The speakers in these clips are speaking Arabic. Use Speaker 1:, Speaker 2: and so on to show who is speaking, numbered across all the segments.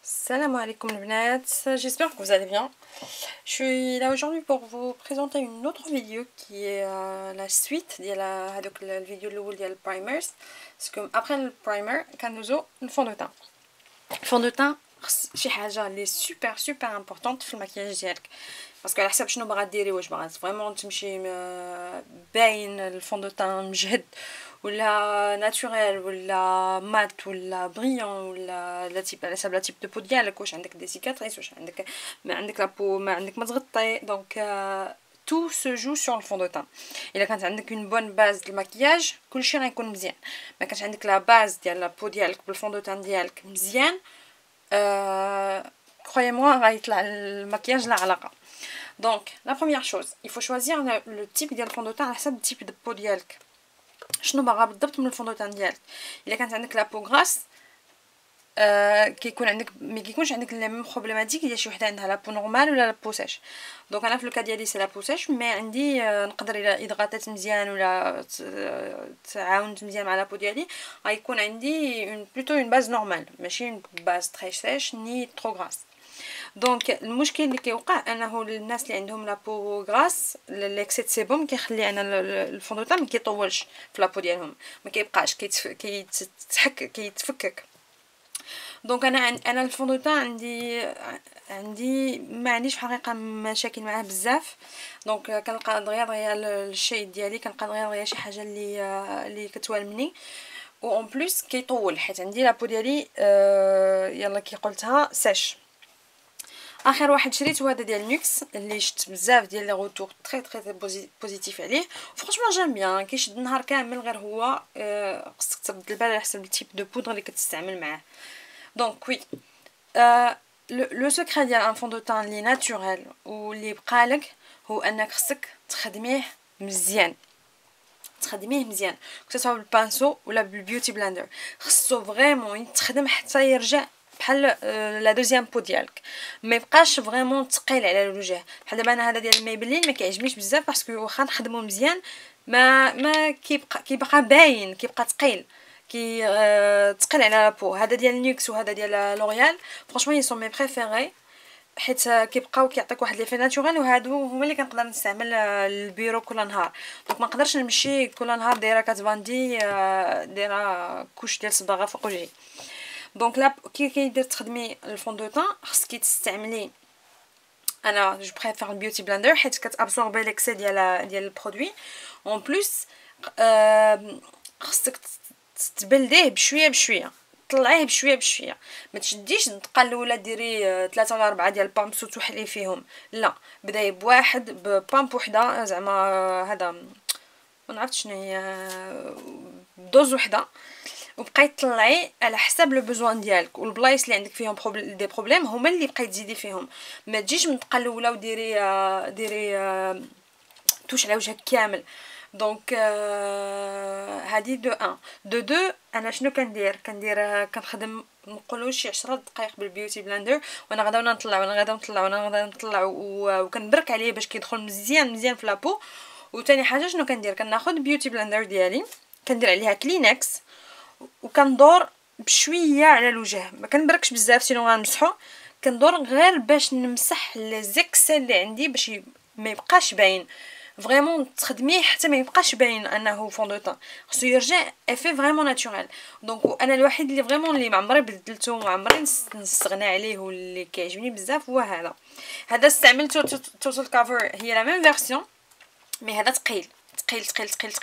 Speaker 1: Salam alaikum les bnat, j'espère que vous allez bien. Je suis là aujourd'hui pour vous présenter une autre vidéo qui est la suite de la vidéo de le primers. Parce que après le primer, كندوزو le fond de teint. Le fond de teint شي حاجه اللي super importante في المكياج ديالك باسكو على حسب شنو باغا ديري، واش باغا فريمون تمشي باين الفون دو تان مجهد ولا ناتوريل ولا مات ولا بريون ولا لا تيب على حسب لا تيب دو بو ديالك، واش عندك دي سيكاتريس، واش عندك ما عندك لابو ما عندك ما تغطي. دونك tout se joue sur le fond de teint. الا كانت عندك une bonne base de maquillage كلشي غيكون مزيان. ما كانش عندك لا باز ديال لابو ديالك بالفون دو تان ديالك مزيان، croyez-moi غيطلع المكياج لا علاقه. Donc la première chose, il faut choisir le type ديال الفون دو تان على حسب التيب دو بو ديالك، شنو باغا بالضبط من الفون دو تان ديالك. الا كانت عندك لا بو غراس كيكون عندك مي كيكونش عندك لا ميم بروبليماتيك ديال شي وحده عندها لا بو نورمال ولا لا بو سيش. دونك انا في لوكا ديالي سي لا بو سيش، مي عندي نقدر الا اضغطت مزيان ولا تعاونت مزيان مع لا بو ديالي غيكون عندي بلوتو اون باز نورمال، ماشي اون باز تري سيش ني ترو غراس. دونك المشكل اللي كيوقع انه الناس اللي عندهم لابو غراس ليكسيت سيبوم كيخلي انا الفون دو تان ما كيطولش في لابو ديالهم، ما كيبقاش كيتفكك. دونك انا الفون دو تان عندي ما عنديش حقيقه مشاكل معاه بزاف. دونك كنلقى دغيا الشيء ديالي، كنلقى دغيا شي حاجه اللي كتوالمني و اون بليس كيطول حيت عندي لابو ديالي يلا كي قلتها سيش. اخر واحد شريته هذا ديال نيكس اللي شفت بزاف ديال لي روتور تري بوزيتيف عليه، فرانشمون جيم بيان، كيشد النهار كامل، غير هو خصك تبدل البال على حسب التيب دو بودر اللي كتستعمل معاه. دونك وي لو سكري ديال ان فون دو تان لي ناتوريل واللي بقالك هو انك خصك تخدميه مزيان، كسوا بالبانسو ولا بالبيوتي بلندر، خصو فريمون يتخدم حتى يرجع بحال لا دوزيام بو ديالك، ما يبقاش فريمون ثقيل على الوجه. بحال دابا انا هذا ديال الميبلين ما كيعجبنيش بزاف باسكو واخا نخدمو مزيان ما كيبقى باين، كيبقى ثقيل، ثقيل على لابو. هذا ديال نيكس وهذا ديال لوريال فرانشمون يسون مي بريفيري حيت كيبقاو كيعطيك واحد لي في ناتوريل، وهادو هما اللي كنقدر نستعمل البيرو كل نهار. دونك ما نقدرش نمشي كل نهار دايره كاتفاندي دايره كوش ديال صباغه فوق وجهي. دونك لا كي كيدير تخدمي الفون دو تان خصك تستعملي، انا جو بريفير البيوتي بلندر حيت كتابسوربي ليكسي ديال البرودوي. اون بليس خصك تبلديه بشويه طلعيه بشويه، ما تشديش الدقه الاولى ديري 3 ولا 4 ديال البامبس وتوحلي فيهم، لا بداي بواحد ببامب وحده زعما هذا ما عرفتش شنو هي دوز وحده، وبقاي تطلعي على حسب لو بوزوان ديالك والبلايص اللي عندك فيهم دي بروبليم هما اللي بقاي تزيدي فيهم. ما تجيش من الدقه الاولى وديري توش على وجهك كامل. دونك هذه دو 1 دو 2 انا شنو كندير كنخدم نقولوا شي 10 دقائق بالبيوتي بلندر، وانا غادا نطلع وكنبرك عليه باش كيدخل مزيان في لابو. وثاني حاجه شنو كندير كناخذ بيوتي بلندر ديالي كندير عليها كلينكس وكندور بشويه على الوجه، ما كنبركش بزاف سينو غنمسحو، كندور غير باش نمسح لي زيكسل اللي عندي باش ما يبقاش باين فريمون تخدميه حتى ما يبقاش باين انه فون دو تان، خصو يرجع افي فريمون ناتوريل. دونك انا الوحيد اللي فريمون اللي ما عمري بدلته وما عمري نستغنى عليه واللي كيعجبني بزاف هو هذا استعملته توتال كافر، هي لا ميم فيرسيون مي هذا ثقيل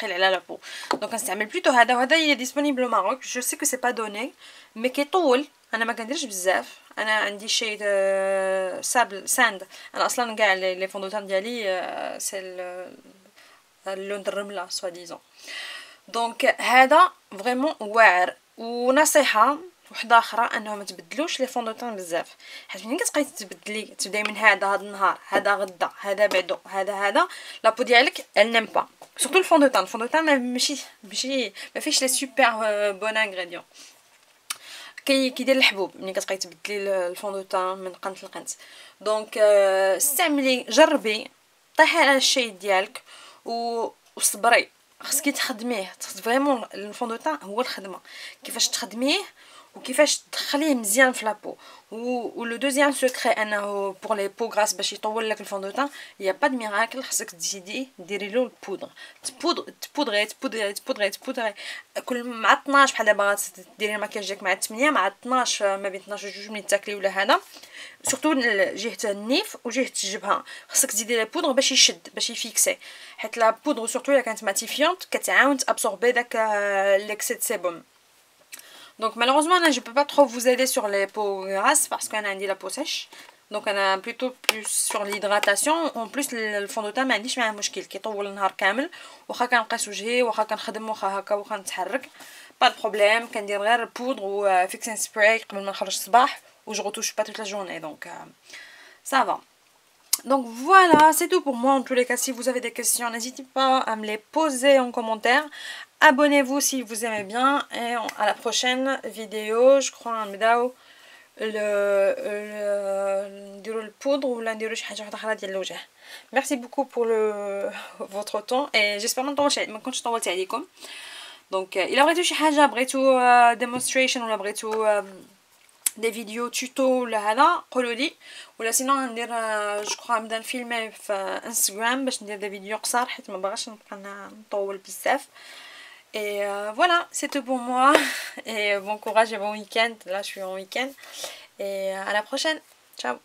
Speaker 1: على لابو. دونك كنستعمل بلوتو هذا، وهذا هي ديسپونيبل ماروك. جو سي كو سي با دوني مي كيطول، انا ما كنديرش بزاف، انا عندي شي ساند، انا اصلا كاع لي فوندوتان ديالي سي اللون الرمله سوا ديزون. دونك هذا فريمون واعر. ونصيحه وحده اخرى انه ما تبدلوش لي فوندوتان بزاف، حيت ملي كتبقاي تبداي من هذا النهار، هذا غدا، هذا بعدو، هذا لابو ديالك النيم با سورتو الفوندوتان ماشي ما فيش لي سوبر بون انغريديون كيدير الحبوب ملي كتبقاي تبدلي الفوندوتان من قنت لقنت. دونك استعملي جربي طيحي على الشيء ديالك وصبري، خصك تخدميه فريمون الفوندوتان هو الخدمه كيفاش تخدميه وكيفاش تدخليه مزيان في لابو. و لو دوزيام سكري انه بور لي بو غراس باش يطول لك الفون دو تان يا با دو ميراكل، خصك تزيدي ديري له البودر، تبودغي كل مع 12 بحال دابا غتديري الماكياج ديالك مع 8 مع 12 ما بين 12 و 2 ملي تاكلي ولا هذا سورتو جهه النيف وجهه الجبهه خصك تزيدي لا بودر باش يشد باش يفيكسي، حيت لا بودر سورتو الا كانت ماتيفيونت كتعاون تابسوربي داك ليكسي دو سيبوم. Donc malheureusement là, je peux pas trop vous aider sur les peaux grasses parce qu'on a dit la peau sèche. Donc on a plutôt plus sur l'hydratation. En plus le fond de teint ما عنديش معاه مشكل كيطول النهار كامل واخا كنقيس وجهي واخا كنخدم واخا هكا واخا نتحرك با دو بروبليم، كندير غير بودر و فيكسين سبراي قبل ما نخرج الصباح و جو retouche pas toute la journée donc ça va. Donc voilà, c'est tout pour moi. En tous les cas, si vous avez des questions, n'hésitez pas à me les poser en commentaire. Abonnez-vous si vous aimez bien. Et à la prochaine vidéo. Je crois un vidéo le poudre ou l'indiro شي حاجه اخرى ديال الوجه. Merci beaucoup pour votre temps et j'espère ما كنتش طولت عليكم. Donc الا بغيتو شي حاجه بغيتو demonstration ولا بغيتو دي فيديو توتو ولا هذا قولوا لي، ولا سينو ندير جو كرو نبدا نفيلمي في انستغرام باش ندير دي فيديو قصار حيت ما باغاش نبقى نطول بزاف. Et voilà, c'est tout pour moi. Et bon courage et bon week-end. Là, je suis en week-end. Et à la prochaine. Ciao.